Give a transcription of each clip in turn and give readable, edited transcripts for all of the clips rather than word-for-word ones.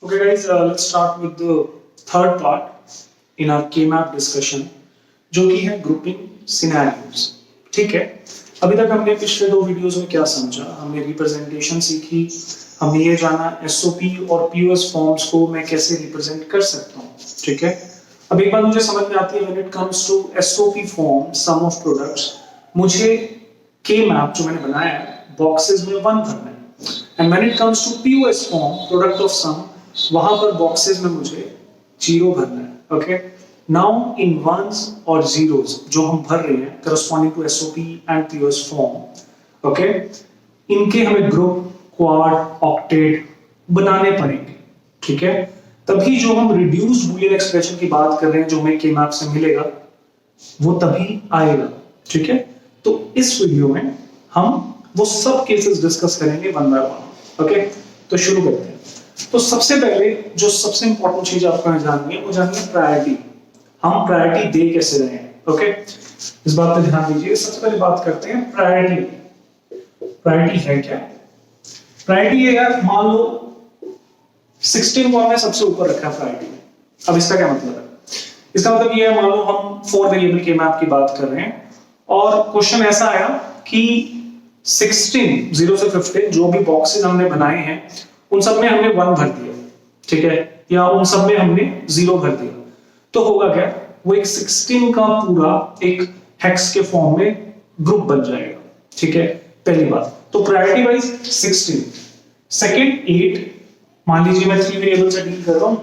Okay, guys, let's start with the third part in our K-map discussion, जो कि है grouping scenarios. ठीक है, अभी तक हमने पिछले दो वीडियोस में क्या समझा? हमने रिप्रेजेंटेशन सीखी, हमने ये जाना एसओपी और पीओएस फॉर्म्स को मैं कैसे रिप्रेजेंट कर सकता हूँ। ठीक है, अब एक बात मुझे समझ में आती है, when it comes to SOP form sum of products, मुझे के मैप जो मैंने बनाया है बॉक्सेस में 1 भरना है, and when it comes to POS form product of sum, वहां पर बॉक्सेस में मुझे 0 भरना है। ओके, नाउ इन वंस और जीरोस जो हम भर रहे हैं corresponding to SOP and POS form, okay, इनके हमें ग्रुप, क्वाड, ऑक्टेट बनाने पड़ेंगे। ठीक है, तभी जो हम रिड्यूस्ड बूलियन एक्सप्रेशन की बात कर रहे हैं जो हमें के मैप से मिलेगा वो तभी आएगा। ठीक है, तो इस वीडियो में हम वो सब केसेस डिस्कस करेंगे वन बाय वन। ओके, तो शुरू करते हैं। तो सबसे पहले जो सबसे इंपॉर्टेंट चीज आपको जाननी है वो जाननी है प्रायोरिटी। हम प्रायोरिटी दे कैसे रहे हैं? ओके, इस बात पे ध्यान दीजिए। सबसे पहले बात करते हैं प्रायोरिटी। प्रायोरिटी है क्या? प्रायोरिटी है यार, मान लो 16 को हमने सबसे ऊपर रखा है प्रायोरिटी में। अब इसका क्या मतलब है? इसका मतलब ये है, मान लो हम 4 वेरिएबल के मैप की बात कर रहे हैं और क्वेश्चन ऐसा आया कि 16 0 से 15 जो भी बॉक्सेस हमने बनाए हैं उन सब में हमने 1 भर दिया। ठीक है, या उन सब में हमने 0 भर दिया, तो होगा क्या? वो एक 16 का पूरा एक हेक्स के फॉर्म में ग्रुप बन जाएगा। ठीक है, पहली बात तो प्रायोरिटी वाइज 16। सेकंड 8, मान लीजिए मैं 3 वेरिएबल से डील कर रहा हूं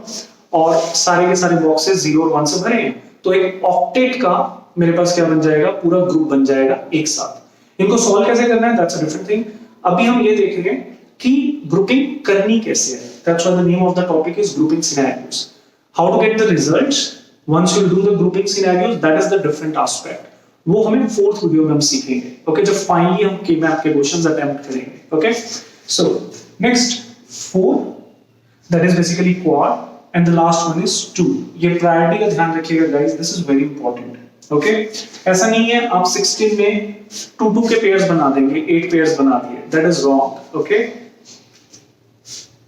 और सारे के सारे बॉक्सेस 0 और 1 से भरे हैं, तो एक ऑक्टेट का मेरे पास क्या बन जाएगा? पूरा ग्रुप बन जाएगा एक साथ। इनको सॉल्व कैसे करना है, दैट्स अ डिफरेंट थिंग। अभी हम ये देखेंगे कि ग्रुपिंग करनी कैसे है। That's why the name of the topic is grouping scenarios. How to get the results once you do the grouping scenarios, that is the different aspect. वो हमें 4th वीडियो में हम सीखेंगे। ओके, जब फाइनली हम के मैप के questions attempt करेंगे। Okay, so next 4, that is basically quad, and the last one is 2। ये प्रायोरिटी का ध्यान रखिएगा guys, this is very important. Okay, ऐसा नहीं है आप 16 में 2 के पेयर्स बना देंगे, 8 पेयर्स बना दिए, that is wrong. Okay,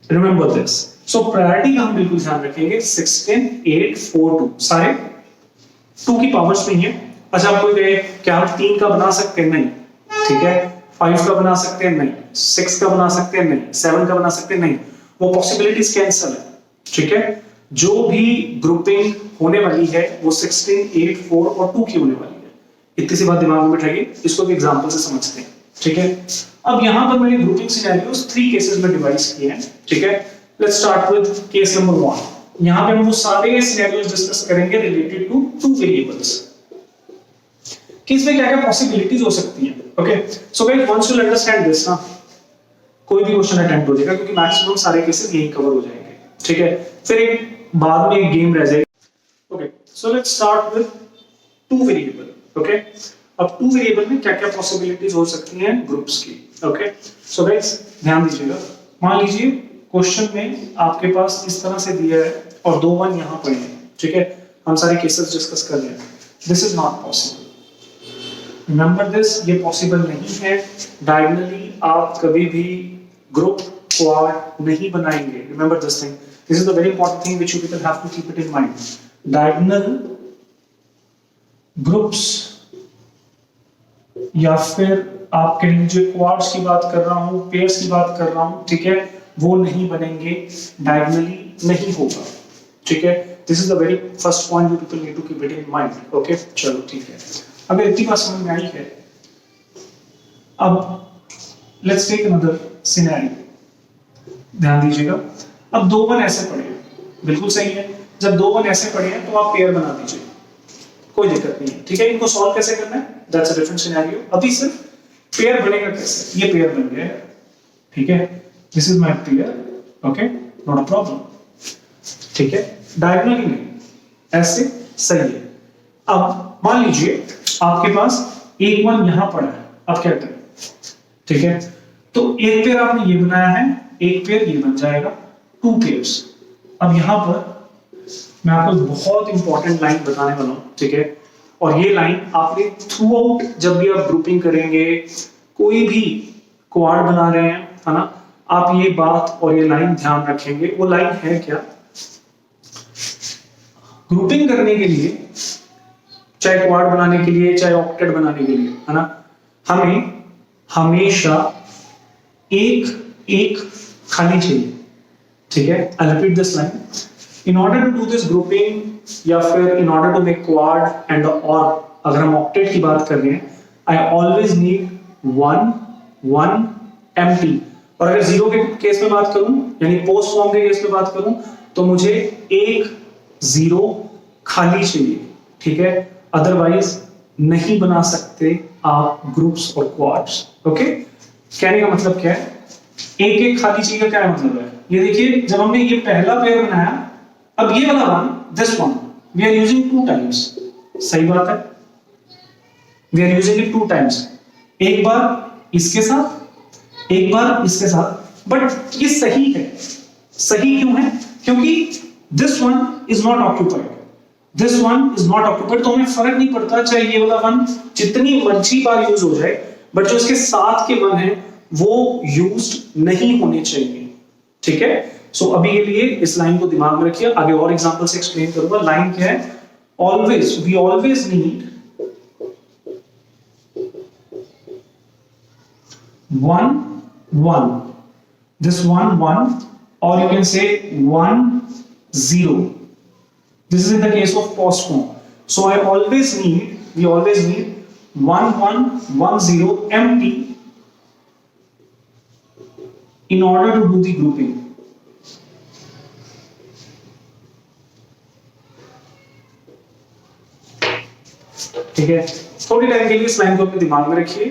remember this. So priority का हम बिल्कुल ध्यान रखेंगे। 16 8 4 2 सारे 2 की पावर्स में ही है। अच्छा, आप कोई कहे क्या हम 3 का बना सकते हैं? नहीं। ठीक है, 5 का बना सकते हैं? नहीं। 6 का बना सकते हैं? नहीं। 7 का बना सकते हैं? नहीं। वो पॉसिबिलिटीज कैंसिल है। ठीक है, जो भी ग्रुपिंग होने वाली है वो 16 8 4 और 2 की होने वाली है। इतनी सी बात दिमाग में बिठाइए, इसको भी एग्जांपल से समझते हैं। ठीक है, अब यहां पर मैंने ग्रुपिंग सिनेरियोस 3 केसेस में डिवाइड किए हैं। ठीक है, let's start with case number 1। यहां पे हम वो सारे सिनेरियोस डिस्कस करेंगे रिलेटेड टू 2 वेरिएबल्स कि इसमें क्या क्या पॉसिबिलिटीज हो सकती हैं। Okay, so guys once you understand this ना, कोई भी क्वेश्चन अटेम्प्ट हो जाएगा क्योंकि मैक्सिमम सारे केसेस यही कवर हो जाएंगे। ठीक है, फिर एक बाद में एक गेम रह जाएगी। Okay, so let's start with 2 variable. Okay, अब 2 वेरिएबल में क्या क्या पॉसिबिलिटीज हो सकती हैं ग्रुप्स की। ओके, सो गाइस ध्यान दीजिएगा। मान लीजिए क्वेश्चन में आपके पास इस तरह से दिया है और 2 1 यहां पड़े हैं। ठीक है, हम सारे केसेस डिस्कस कर रहे हैं। This is not possible. Remember this, ये पॉसिबल नहीं है। डायगोनली आप कभी भी ग्रुप क्वाड नहीं बनाएंगे। Remember this thing, this is the very important thing which you people have to keep it in mind. Diagonal groups या फिर आप कह लीजिए क्वाड्स की बात कर रहा हूं, पेयर्स की बात कर रहा हूं, ठीक है, वो नहीं बनेंगे, डायगोनली नहीं होगा। ठीक है, this is the very first point you people need to keep it in mind. Okay, चलो ठीक है, अब इतनी बात समझ में आई है। अब लेट्स टेक अनदर सिनेरियो, ध्यान दीजिएगा। अब 2 1 ऐसे पड़े हैं, बिल्कुल सही है। जब 2 1 ऐसे पड़े हैं तो आप पेयर बना दीजिए, कोई दिक्कत नहीं है। ठीक है, इनको सॉल्व कैसे करना है, दैट्स अ डिफरेंट सिनेरियो। अभी सिर्फ पेयर बनेगा कैसे, ये पेयर बन गया। ठीक है, this is my pair. Okay, not a problem. ठीक है, डायगोनली नहीं, ऐसे सही है। अब मान लीजिए आपके पास एक 1 यहां पड़ा है, अब क्या करें? ठीक है, तो एक पेयर आपने ये बनाया है, एक पेयर ये बन जाएगा, 2 पेयर्स। अब यहां पर मैं आपको बहुत इंपॉर्टेंट लाइन बताने वाला हूं। ठीक है, और ये लाइन आपने थ्रू आउट जब भी आप ग्रुपिंग करेंगे, कोई भी क्वाड बना रहे हैं, है ना, आप ये बात और ये लाइन ध्यान रखेंगे। वो लाइन है क्या, ग्रुपिंग करने के लिए, चाहे क्वाड बनाने के लिए चाहे ऑक्टेट बनाने के लिए, है ना, हमें हमेशा एक एक खाली चाहिए, ठीक है। I repeat this line, in order to do this grouping या फिर in order to make quad and और अगर हम ऑक्टेट की बात कर रहे हैं, I always need one one empty. और अगर जीरो के केस में बात करूं यानी पोस्ट फॉर्म के केस में बात करूं तो मुझे एक जीरो खाली चाहिए, ठीक है। अदरवाइज नहीं बना सकते आप ग्रुप्स और क्वाड्स। ओके, कहने का मतलब क्या है, एक एक खाली चाहिए, क्या मतलब है, ये देखिए जब हमने ये पहला पेयर बनाया, अब ये वाला one, this one we are using 2 times, सही बात है, we are using it 2 times, एक बार इसके साथ एक बार इसके साथ। बट ये सही है, सही क्यों है, क्योंकि this one is not occupied, this one is not occupied, तो हमें फर्क नहीं पड़ता चाहे ये वाला वन जितनी मर्जी बार यूज हो जाए, बट जो इसके साथ के वन है वो यूज्ड नहीं होने चाहिए, ठीक है। सो अभी के लिए इस लाइन को दिमाग में रखिए, आगे और एग्जांपल से एक्सप्लेन करूंगा। लाइन क्या है, always we always need one one, this one one, or you can say 1 0. This is in the case of post form. So I always need, we always need 1 1 1 0 empty in order to do the grouping. ठीक है, थोड़ी time के लिए इस line को अपने दिमाग में रखिए।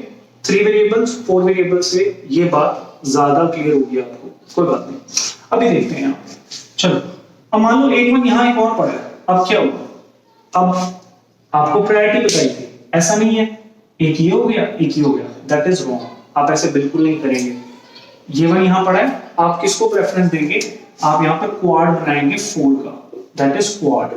3 वेरिएबल्स 4 वेरिएबल्स से ये बात ज्यादा क्लियर होगी आपको, कोई बात नहीं। अभी देखते हैं यहाँ, चलो अब मान लो एक वन यहाँ एक और पड़ा है, अब क्या होगा, अब आपको प्रायोरिटी बताई थी, ऐसा नहीं है एक ये हो गया एक ये हो गया, दैट इज रॉन्ग, आप ऐसे बिल्कुल नहीं करेंगे। ये वन यहाँ पड़ा है, आप किसको प्रेफरेंस देंगे, आप यहाँ पर क्वाड बनाएंगे 4 का, दैट इज क्वाड।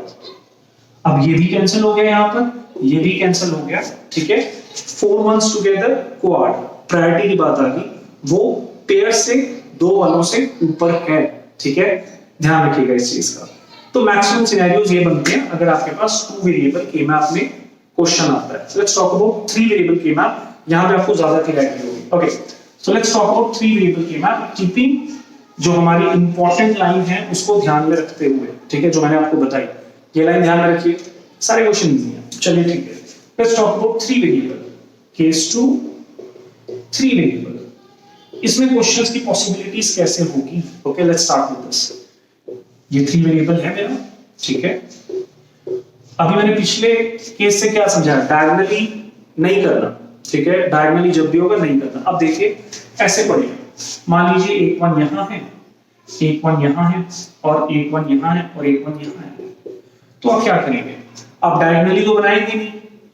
अब ये भी कैंसिल हो गया, यहाँ पर ये भी कैंसिल हो गया, ठीक है। 4 वंस टुगेदर क्वाड, प्रायोरिटी की बात आ गई, वो पेयर से 2 वालों से ऊपर है, ठीक है, ध्यान रखिएगा इस चीज का। तो मैक्सिमम सिनेरियोज ये बनते हैं अगर आपके पास 2 वेरिएबल के मैप में क्वेश्चन आता है। लेट्स टॉक अबाउट 3 वेरिएबल के मैप, यहां पे आपको ज्यादा क्लैरिटी होगी। Okay, so let's talk about 3 variable के मैप, कीपिंग जो हमारी इंपॉर्टेंट लाइन है उसको ध्यान में रखते हुए, ठीक है, जो मैंने आपको बताई, ये लाइन ध्यान में रखिए, सारे क्वेश्चन इजी हैं। चलिए ठीक है, let's talk about 3 variable, case 2 3 variable, इसमें क्वेश्चंस की पॉसिबिलिटीज कैसे होगी। Okay, let's start with this. ये 3 वेरिएबल है मेरा, ठीक है। अभी मैंने पिछले केस से क्या समझाया, डायगोनली नहीं करना, ठीक है, डायगोनली जब भी होगा नहीं करना। अब देखिए ऐसे पढ़िए, मान लीजिए एक वन यहां है, एक वन यहां है और एक वन यहां है और एक वन यहां है, तो आप क्या करेंगे, आप डायगोनली तो बनाएंगे नहीं,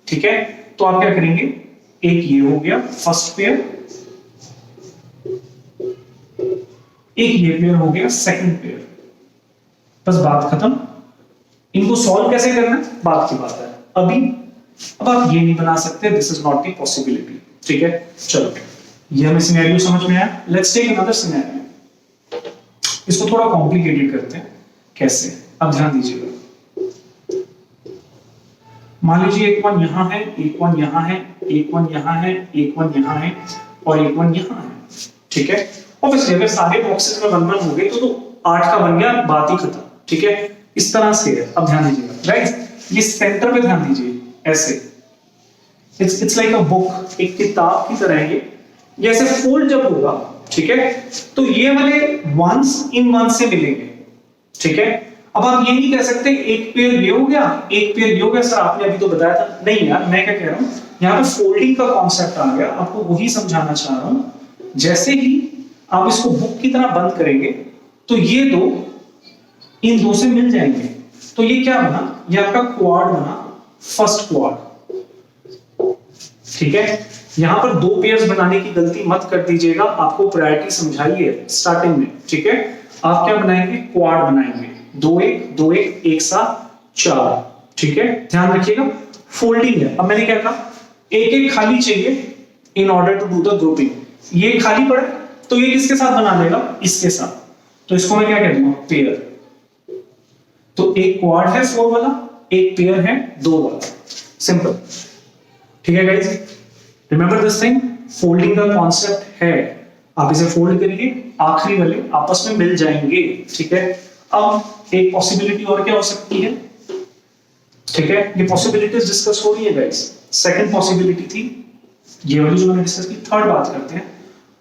ठीक है, तो आप क्या करेंगे, एक ये हो गया फर्स्ट पेयर, एक ये पेयर हो गया सेकंड पेयर, बस बात खत्म। इनको सॉल्व कैसे करना है बात की बात है, अभी अब आप ये नहीं बना सकते, this is not the possibility, ठीक है। चलो ये हमें सिनेरियो समझ में आया, लेट्स टेक अनदर सिनेरियो, इसको थोड़ा कॉम्प्लिकेटेड करते हैं, कैसे, अब ध्यान दीजिएगा। मान लीजिए एक वन यहां है, एक वन यहां है, एक वन यहां है, एक वन यहां है और एक वन यहां है, ठीक है। ऑब्वियसली अगर सारे बॉक्सेस में वन वन हो गए तो 8 का बन गया, बात ही खत्म, ठीक है, इस तरह से है। अब ध्यान दीजिएगा, राइट, ये सेंटर पे ध्यान दीजिए, ऐसे इट्स लाइक अ बुक, एक किताब की तरह है ये ऐसे फोल्ड जब होगा, ठीक है, तो ये वाले वंस इन वन से मिलेंगे, ठीक है। अब आप ये नहीं कह सकते एक पेयर ये हो गया एक पेयर ये हो गया, सर आपने अभी तो बताया था, नहीं यार, मैं क्या कह रहा हूं, यहाँ पे फोल्डिंग का कॉन्सेप्ट आ गया, आपको वही समझाना चाह रहा हूं। जैसे ही आप इसको बुक की तरह बंद करेंगे तो ये दो इन दो से मिल जाएंगे, तो ये क्या बना, ये आपका क्वाड बना, फर्स्ट क्वाड, ठीक है। यहां पर 2 पेयर्स बनाने की गलती मत कर दीजिएगा, आपको प्रायोरिटी समझाई है स्टार्टिंग में, ठीक है। आप क्या बनाएंगे, क्वाड बनाएंगे, 2 1 2 1 एक साथ 4, ठीक है, ध्यान रखिएगा। फोल्डिंग है, अब मैंने क्या कहा, एक एक खाली चाहिए in order to do the grouping, ये खाली पड़ा तो ये किसके साथ बना देगा, इसके साथ, तो इसको मैं क्या कह दूंगा, पेयर। तो एक क्वाड है 4 वाला, एक पेयर है 2 वाला, सिंपल। ठीक है guys, remember this thing, folding का कॉन्सेप्ट है, आप इसे फोल्ड करिए, आखिरी वाले आपस में मिल जाएंगे। ठीक है, अब एक पॉसिबिलिटी और क्या हो सकती है, ठीक है, ये पॉसिबिलिटीज डिस्कस हो रही है गाइस। सेकंड पॉसिबिलिटी थी ये वाली जो मैंने डिस्कस की। थर्ड बात करते हैं,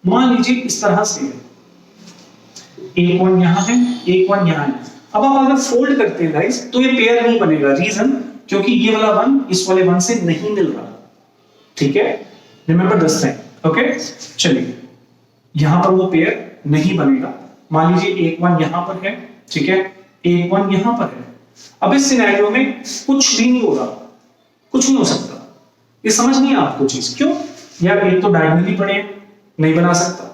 मान लीजिए इस तरह से है, एक 1 यहां है, एक 1 यहां है। अब आप अगर फोल्ड करते हैं गाइस तो ये पेयर नहीं बनेगा, रीजन क्योंकि ये वाला 1 इस वाले 1 से नहीं मिल रहा। ठीक है, रिमेंबर दिस थिंग, ओके। चलिए यहां पर वो पेयर नहीं बनेगा, मान लीजिए एक 1 यहां पर है, ठीक है, एक 1 यहां पर है। अब इस सिनेरियो में कुछ भी नहीं होगा, कुछ नहीं हो सकता। ये समझ नहीं है आपको चीज, क्यों यार, एक तो डायगोनली पड़े नहीं बना सकता,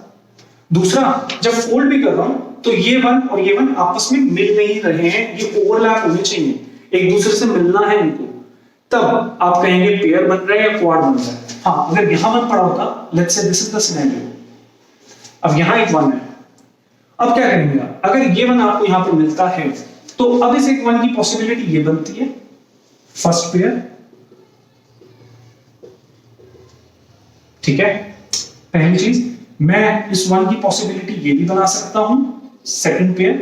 दूसरा जब फोल्ड भी कर रहा हूं तो ये 1 और ये 1 आपस में मिल नहीं रहे हैं, ये ओवरलैप होने चाहिए, एक दूसरे से मिलना है इनको, तब आप कहेंगे पेयर बन रहा है या क्वाड बन रहा है। हाँ, अगर यहां 1 पड़ा होता, let's say this is the scenario, अब यहां एक 1 है, अब क्या करेंगे, अगर ये 1 आपको यहां पर मिलता है तो अब इस एक 1 की पॉसिबिलिटी ये बनती है, फर्स्ट पेयर। ठीक है, पहली चीज, मैं इस 1 की पॉसिबिलिटी ये भी बना सकता हूं, सेकंड पेयर।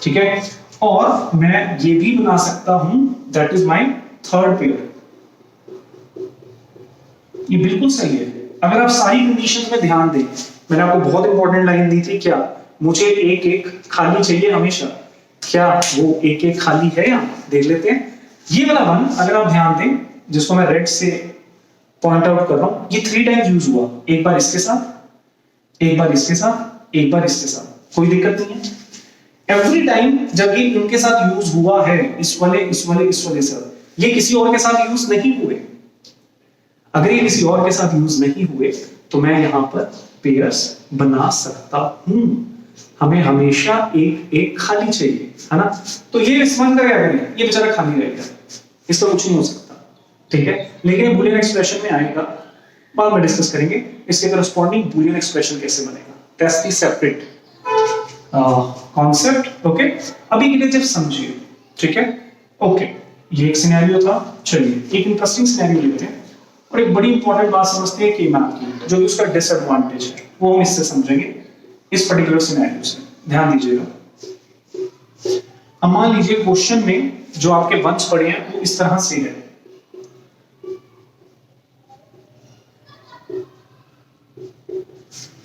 ठीक है, और मैं ये भी बना सकता हूं, that is my third pair. ये बिल्कुल सही है, अगर आप सारी कंडीशंस में ध्यान दें। मैंने आपको बहुत इंपॉर्टेंट लाइन दी थी, क्या मुझे एक एक खाली चाहिए हमेशा, क्या वो एक एक खाली है, या देख लेते हैं। ये वाला 1 अगर आप ध्यान दें, जिसको मैं रेड से पॉइंट आउट कर रहा हूं, ये 3 टाइम्स यूज हुआ, एक बार इसके साथ, एक बार इसके साथ, एक बार इसके साथ, कोई दिक्कत नहीं है। एवरी टाइम जब ये इनके साथ यूज हुआ है, इस वाले इस वाले इस वाले साथ, ये किसी और के साथ यूज नहीं हुए। अगर ये किसी और के साथ यूज नहीं हुए तो मैं यहां पर पेयर्स बना सकता हूं। हमें हमेशा एक एक खाली चाहिए, है ना। तो ये इस 1 का क्या करें, ये बेचारा खाली रहेगा, इसका कुछ नहीं हो सकता। ठीक है, लेकिन ये बूलियन एक्सप्रेशन में आएगा, बाद में डिस्कस करेंगे इसके करस्पॉन्डिंग बूलियन एक्सप्रेशन कैसे बनेगा, that's the separate concept. Okay, अभी के लिए जब समझिए, ठीक है। ओके, ये एक सिनेरियो था। चलिए एक इंटरेस्टिंग सिनेरियो लेते हैं और एक बड़ी इंपॉर्टेंट बात समझते हैं K-मैप की, जो कि उसका डिसएडवांटेज है, वो हम इससे समझेंगे, इस पर्टिकुलर सिनेरियो से। ध्यान दीजिएगा, अब मान लीजिए क्वेश्चन में जो आपके वंश पड़े हैं वो इस तरह से है।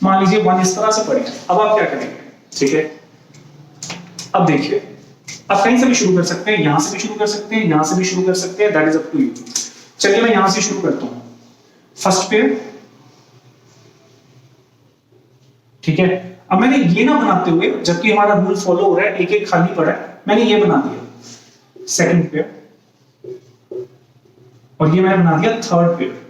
मान लीजिए 1 इस तरह से पड़े हैं, अब आप क्या करेंगे, ठीक है। अब देखिए, आप कहीं से भी शुरू कर सकते हैं, यहां से भी शुरू कर सकते हैं, यहां से भी शुरू कर सकते हैं, that is up to you. चलिए मैं यहां से शुरू करता हूं, फर्स्ट पेयर। ठीक है, अब मैंने ये ना बनाते हुए, जबकि हमारा रूल फॉलो हो रहा है, एक एक खाली पड़ा है, मैंने ये बना दिया सेकंड पेयर, और ये मैंने बना दिया थर्ड पेयर।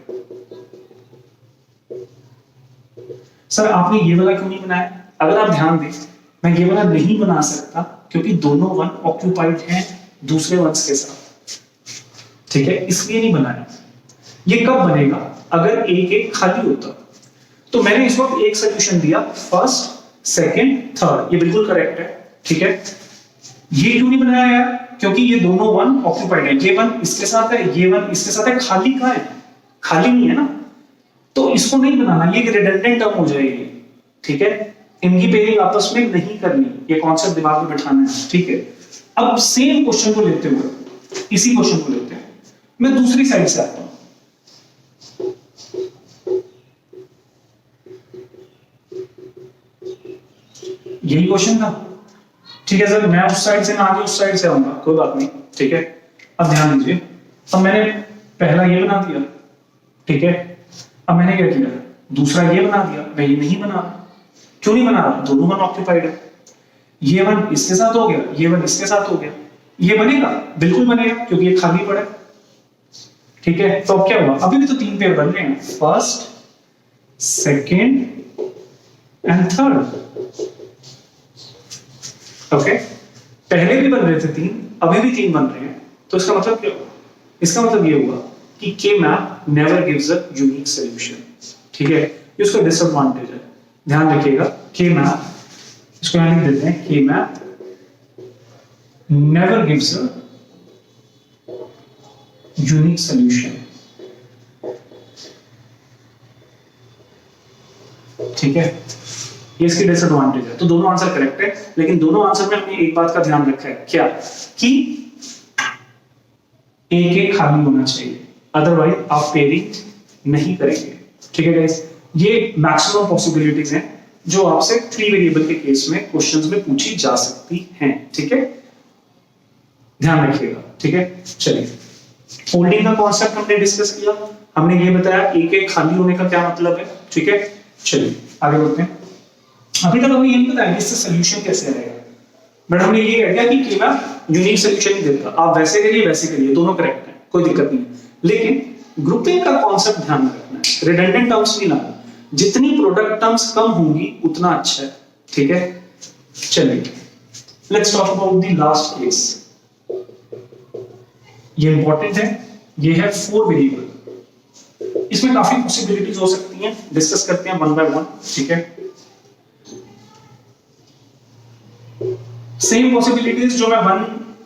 सर आपने ये वाला क्यों नहीं बनाया, अगर आप ध्यान दें, मैं ये वाला नहीं बना सकता क्योंकि दोनों 1 ऑक्यूपाइड हैं दूसरे वंश के साथ। ठीक है, इसलिए नहीं बनाया। ये कब बनेगा, अगर एक एक खाली होता। तो मैंने इस वक्त एक सोल्यूशन दिया, फर्स्ट सेकंड थर्ड, ये बिल्कुल करेक्ट है। ठीक है, ये क्यों नहीं बनाया यार, क्योंकि ये दोनों 1 ऑक्यूपाइड है, ये 1 इसके साथ है, ये 1 इसके साथ है, खाली कहां है, खाली नहीं है ना, तो इसको नहीं बनाना, ये रिडंडेंट टर्म हो जाएगी। ठीक है, इनकी पेयरिंग आपस में नहीं करनी, ये कॉन्सेप्ट दिमाग में बैठाना है। ठीक है, अब सेम क्वेश्चन को लेते हुए, इसी क्वेश्चन को लेते हैं, मैं दूसरी साइड से आता हूं। यही क्वेश्चन था, ठीक है सर, मैं उस साइड से ना आगे उस साइड से आऊंगा, कोई बात नहीं। ठीक है, अब ध्यान दीजिए, अब मैंने पहला ये बना दिया, ठीक है, अब मैंने क्या किया, दूसरा ये बना दिया। मैं ये नहीं बना, क्यों नहीं बना रहा, दोनों 1 ऑक्यूपाइड है, ये 1 इसके साथ हो गया, ये 1 इसके साथ हो गया, ये बनेगा, बिल्कुल बनेगा, क्योंकि ये खाली पड़ा है। ठीक है, तो अब क्या हुआ, अभी भी तो 3 पेयर बन रहे हैं, first second and third. Okay, पहले भी बन रहे थे 3, अभी भी 3 बन रहे हैं, तो इसका मतलब क्या हुआ, इसका मतलब ये हुआ कि के map never gives a unique solution, ठीक है, ये उसका डिसएडवांटेज है, ध्यान रखिएगा। के मैप, इसको यहां लिख देते हैं, के map never gives a unique solution, ठीक है, ये इसकी डिसएडवांटेज है। तो दोनों आंसर करेक्ट है, लेकिन दोनों आंसर में हमने एक बात का ध्यान रखा है, क्या, कि एक एक खाली होना चाहिए, अदरवाइज आप पेयरिंग नहीं करेंगे, ठीक है गाइस। ये मैक्सिमम पॉसिबिलिटीज हैं जो आपसे 3 वेरिएबल के केस में क्वेश्चंस में पूछी जा सकती हैं, ठीक है, ध्यान रखिएगा, ठीक है। चलिए, फोल्डिंग का कॉन्सेप्ट हमने डिस्कस किया, हमने ये बताया एक एक खाली होने का क्या मतलब है, ठीक है। चलिए आगे बढ़ते हैं। अभी तक हमें ये नहीं बताया इससे सॉल्यूशन कैसे आएगा, बट हमने ये कह दिया कि केवल यूनिक सॉल्यूशन ही देता, आप वैसे करिए वैसे करिए, दोनों करेक्ट है, कोई दिक्कत नहीं है, लेकिन ग्रुपिंग का कॉन्सेप्ट ध्यान में रखना है, रिडंडेंट टर्म्स नहीं लाना, जितनी प्रोडक्ट टर्म्स कम होंगी उतना अच्छा है, ठीक है। चलिए, let's talk about the last case, ये इंपॉर्टेंट है, ये है 4 वेरिएबल, इसमें काफी पॉसिबिलिटीज हो सकती हैं, डिस्कस करते हैं वन बाय वन, ठीक है। सेम पॉसिबिलिटीज जो मैं 1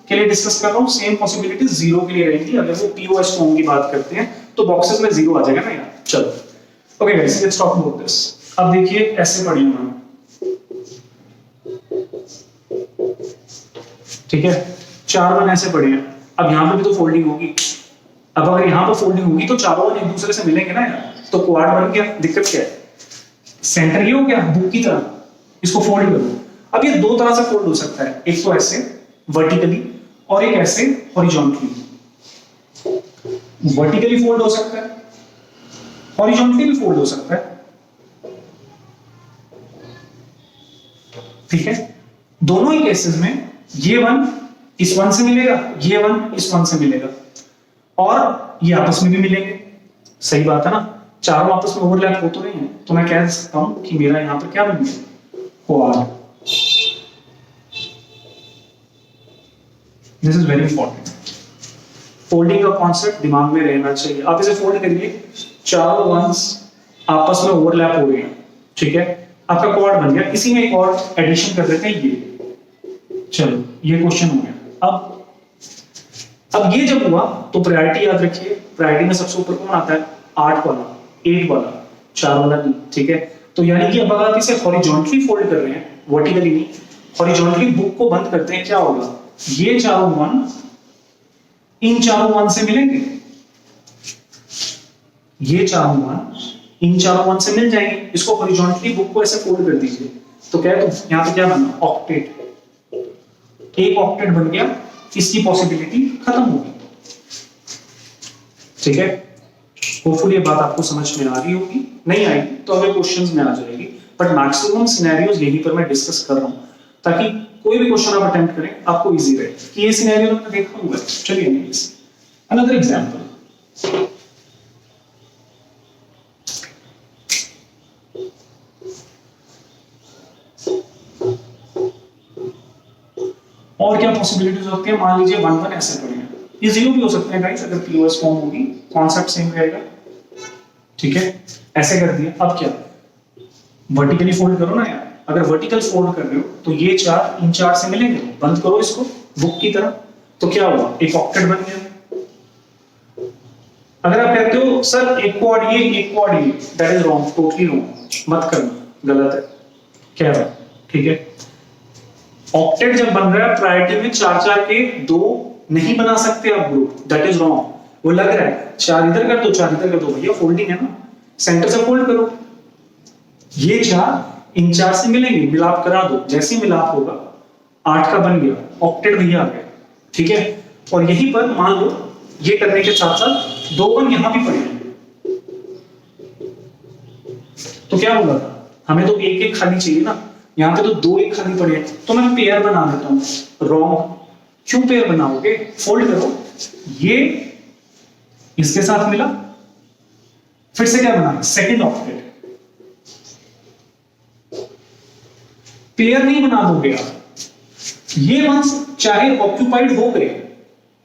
के लिए डिस्कस कर रहा हूं, सेम पॉसिबिलिटीज 0 के लिए रहेंगी। अगर वो पीओएस फॉर्म की बात करते हैं तो बॉक्सेस में 0 आ जाएगा ना यार। चलो okay guys, let's talk about this. अब देखिए ऐसे पढ़िए मैंने, ठीक है, 4 1 ऐसे पढ़े हैं। अब यहां पे भी तो फोल्डिंग होगी, अब अगर यहां पर फोल्डिंग होगी तो चारों एक दूसरे से मिलेंगे ना यार, तो क्वाड बन गया। दिक्कत क्या है, सेंटर ये हो गया बुक की तरह, इसको फोल्ड करो। अब ये 2 तरह से फोल्ड हो सकता है, एक तो ऐसे वर्टिकली और एक ऐसे हॉरिजॉन्टली। वर्टिकली फोल्ड हो सकता है, हॉरिजॉन्टली भी फोल्ड हो सकता है, ठीक है। दोनों ही केसेस में ये 1 इस 1 से मिलेगा, ये 1 इस 1 से मिलेगा, और ये आपस में भी मिलेंगे, सही बात है ना, चारों आपस में ओवरलैप हो तो नहीं है, तो मैं कह सकता हूं कि मेरा यहां पर क्या बन गया, quad. This is very important, folding का कॉन्सेप्ट दिमाग में रहना चाहिए। आप इसे फोल्ड करिए, चारों वंस आपस में ओवरलैप हो गए, ठीक है, आपका क्वाड बन गया। इसी में एक और एडिशन कर देते हैं, ये चलो ये क्वेश्चन हो गया। अब ये जब हुआ तो प्रायोरिटी याद रखिए, प्रायोरिटी में सबसे ऊपर कौन आता है, 8 वाला, 8 वाला, 4 वाला नहीं, ठीक है। तो यानी कि अब अगर आप इसे हॉरिजॉन्टली फोल्ड कर रहे हैं, वर्टिकली नहीं, हॉरिजॉन्टली बुक को बंद करते हैं, क्या होगा, ये चारों 1 इन चारों 1 से मिलेंगे, ये चारों 1 इन चारों 1 से मिल जाएंगे। इसको हॉरिजॉन्टली बुक को ऐसे फोल्ड कर दीजिए, तो क्या है, तो यहां पे क्या बना, ऑक्टेट, एक ऑक्टेट बन गया, इसकी पॉसिबिलिटी खत्म होगी, ठीक है। होपफुली ये बात आपको समझ में आ रही होगी, नहीं आएगी तो अगले क्वेश्चंस में आ जाएगी, बट मैक्सिमम सिनेरियोज यहीं पर मैं डिस्कस कर रहा हूं, ताकि कोई भी क्वेश्चन आप अटेम्प्ट करें आपको इजी रहे कि ये सिनेरियो हमने देखा हुआ है। चलिए नेक्स्ट, अनदर एग्जांपल, और क्या पॉसिबिलिटीज होती है, मान लीजिए 1 1 ऐसे पड़े हैं, ये 0 भी हो सकते हैं गाइस, अगर पीओएस फॉर्म होगी कॉन्सेप्ट सेम रहेगा, ठीक है। ऐसे कर दिया, अब क्या, वर्टिकली फोल्ड करो ना यार, अगर वर्टिकल फोल्ड कर रहे हो तो ये 4 इन 4 से मिलेंगे, बंद करो इसको बुक की तरह, तो क्या हुआ, एक ऑक्टेट बन गया। अगर आप कहते हो सर एक क्वाड ये एक क्वाड ये, that is wrong, totally wrong, मत करना, गलत है, क्या है, ठीक है। ऑक्टेट जब बन रहा है प्रायोरिटी में 4 4 के 2 नहीं बना सकते आप ग्रुप, दैट इज रॉन्ग। वो लग रहा है 4 इधर कर दो 4 इधर कर दो, भैया फोल्डिंग है ना, सेंटर से फोल्ड करो, ये 4 इन 4 से मिलेंगे, मिलाप करा दो, जैसे ही मिलाप होगा 8 का बन गया, ऑक्टेट भैया आ गया, ठीक है। और यहीं पर मान लो ये करने के साथ साथ 2 1 यहां भी पड़े हैं, तो क्या होगा, हमें तो एक एक खाली चाहिए ना, यहां पे तो 2 एक खाली पड़े हैं, तो मैं पेयर बना देता हूं। रॉन्ग, क्यों पेयर बनाओगे, फोल्ड करो, ये इसके साथ मिला, फिर से क्या बना, सेकंड ऑक्टेट, पेयर नहीं बना दोगे आप, ये वंस चाहे ऑक्यूपाइड हो गए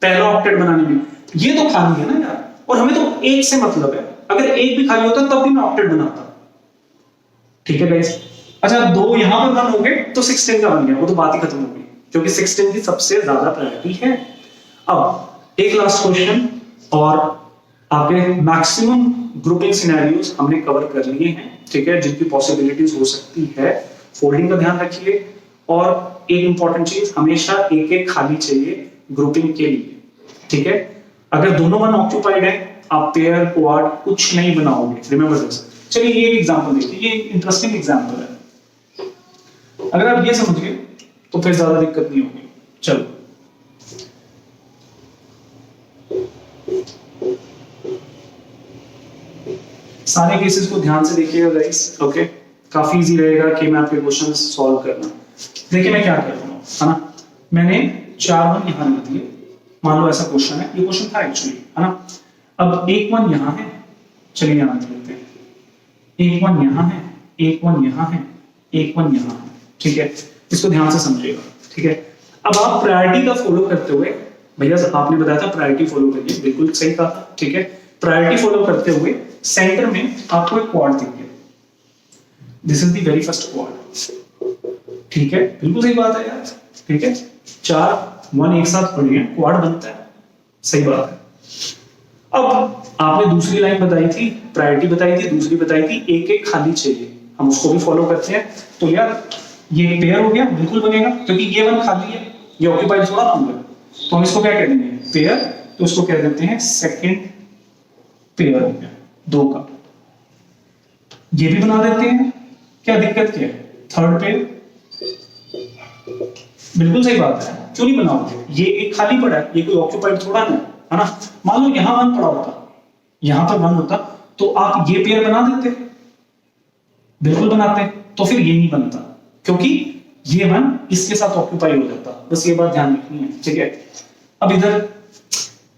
पहला ऑक्टेट बनाने में, ये तो खाली है ना यार, और हमें तो एक से मतलब है, अगर एक भी खाली होता तब भी मैं ऑक्टेट बनाता। ठीक है गाइस। अच्छा, दो यहां पर बन होंगे तो 16 का बन गया, वो तो बात ही खत्म हो गई, क्योंकि 16 की सबसे ज्यादा प्रायोरिटी है। अब एक लास्ट क्वेश्चन, और आपके मैक्सिमम ग्रुपिंग सिनेरियोज हमने कवर कर लिए हैं, ठीक है, जिनकी पॉसिबिलिटीज हो सकती है। फोल्डिंग का ध्यान रखिए, और एक इंपॉर्टेंट चीज, हमेशा एक एक खाली चाहिए ग्रुपिंग के लिए, ठीक है। अगर दोनों वन ऑक्यूपाइड है, आप पेयर क्वाड कुछ नहीं बनाओगे, रिमेंबर दिस। चलिए ये एग्जांपल देखिए, ये इंटरेस्टिंग एग्जांपल है। अगर आप ये समझ गए तो फिर ज्यादा दिक्कत नहीं होगी। चलो, सारे केसेस को ध्यान से देखिएगा गाइस, ओके। काफी इजी रहेगा कि मैं आपके क्वेश्चन सॉल्व करना। देखिए मैं क्या कर रहा हूँ, है ना, मैंने 4 वन यहां लिख दिए, मान लो ऐसा क्वेश्चन है, ये क्वेश्चन था एक्चुअली, है ना। अब एक वन यहां है, चलिए यहां लिख लेते हैं, एक वन यहां है, एक वन यहां है, एक वन यहां है, ठीक है। इसको ध्यान से समझिएगा, ठीक है। अब आप प्रायोरिटी का फॉलो करते हुए, भैया आपने बताया था प्रायोरिटी फॉलो करिए, बिल्कुल सही कहा, ठीक है। प्रायोरिटी फॉलो करते हुए सेंटर में आपको एक क्वाड दिख गया, this is the very first quad, ठीक है, बिल्कुल सही बात है यार, ठीक है। 4 वन एक साथ पड़े हैं, क्वाड बनता है, सही बात है। अब आपने दूसरी लाइन बताई थी, प्रायोरिटी बताई थी, दूसरी बताई थी एक एक खाली चाहिए, हम उसको भी फॉलो करते हैं। तो यार ये पेयर हो गया, बिल्कुल बनेगा, क्योंकि ये वन खाली है, ये ऑक्यूपाइड थोड़ा ना होगा, तो हम इसको क्या कह देंगे, पेयर, तो इसको कह देते हैं सेकंड पेयर हो गया, 2 का। ये भी बना देते हैं, क्या दिक्कत क्या है, थर्ड पेयर, बिल्कुल सही बात है, क्यों नहीं बनाओगे, ये एक खाली पड़ा है, ये कोई ऑक्यूपाइड थोड़ा ना है ना। मान लो यहां वन पड़ा होता, यहां पर वन होता, तो आप ये पेयर बना देते, बिल्कुल बनाते, तो फिर ये नहीं बनता, क्योंकि ये वन इसके साथ ऑक्यूपाई हो जाता, बस ये बात ध्यान रखनी है, ठीक है। अब इधर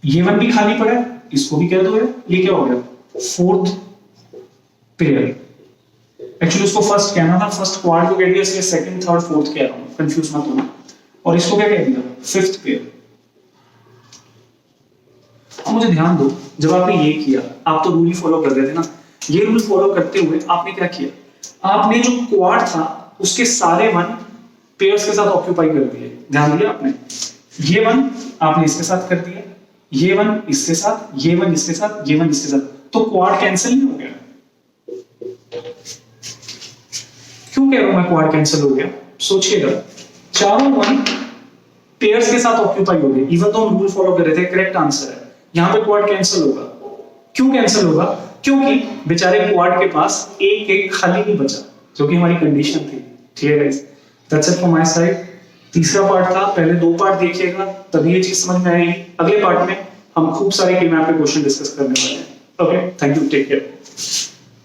ये वन भी खाली पड़ा है, इसको भी कह दो, ये क्या हो गया, फोर्थ पेयर। एक्चुअली उसको फर्स्ट कहना था, फर्स्ट क्वाड को कह दिया, इसलिए सेकंड थर्ड फोर्थ कह रहा हूं, कंफ्यूज मत होना। और इसको क्या कह दिया, फिफ्थ पेयर। अब मुझे ध्यान दो, जब आपने ये किया, आप तो रूल ही फॉलो कर रहे थे ना, ये रूल फॉलो करते हुए आपने क्या किया, आपने जो क्वाड था उसके सारे वन पेयर्स के साथ ऑक्यूपाई कर दिए, ध्यान दिया आपने। ये वन आपने इसके साथ कर दिया, ये वन इसके साथ, ये वन इसके साथ, ये वन इसके साथ, तो क्वाड कैंसिल नहीं हो गया। क्यों कह रहा हूं मैं क्वाड कैंसिल हो गया, सोचिएगा, चारों वन पेयर्स के साथ ऑक्यूपाई हो गए, इवन तो हम रूल फॉलो कर रहे थे, करेक्ट आंसर है, यहां पे क्वाड कैंसिल होगा। क्यों कैंसिल होगा, क्योंकि बेचारे क्वाड के पास एक एक खाली नहीं बचा, जो कि हमारी कंडीशन थी, ठीक है guys. That's it from my side. तीसरा पार्ट था, पहले 2 पार्ट देखिएगा, तभी ये चीज समझ में आएगी। अगले पार्ट में हम खूब सारे के मैप पे क्वेश्चन डिस्कस करने वाले हैं। Okay, thank you, take care.